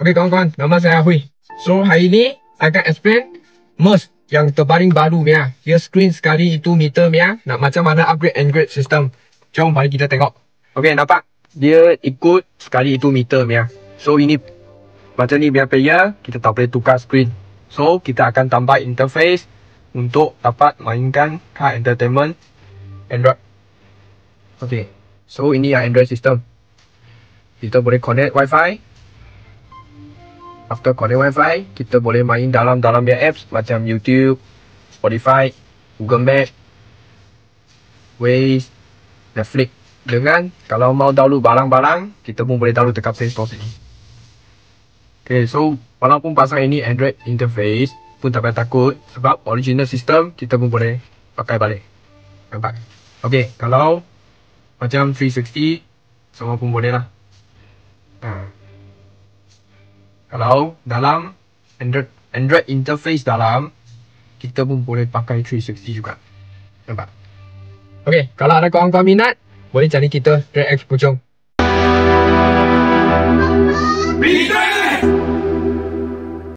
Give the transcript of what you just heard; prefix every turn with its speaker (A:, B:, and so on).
A: Oke kawan-kawan, nama saya Hui. So hari ini saya akan explain MERS yang terbaring baru ya. Dia screen sekali itu meter ya. Nak macam mana upgrade Android system. Jom mari kita tengok. Oke, nampak? Dia ikut sekali itu meter ya. So ini macam ni biar player, kita tak boleh tukar screen. So kita akan tambah interface untuk dapat mainkan car entertainment Android. Oke. So ini yang Android system. Kita boleh connect wifi. After connect wifi, kita boleh main dalam dia apps macam YouTube, Spotify, Google Map, Waze, Netflix. Dengan kalau mau download barang-barang, kita pun boleh download dekat Play Store sini. Okay, so walaupun pasal ini Android interface pun tak payah takut, sebab original system kita pun boleh pakai balik. Nampak? Okay, kalau macam 360 semua pun boleh lah. Kalau dalam Android interface dalam, kita pun boleh pakai 360 juga. Nampak? Okay, kalau ada kawan-kawan minat, boleh cari kita React Puchong.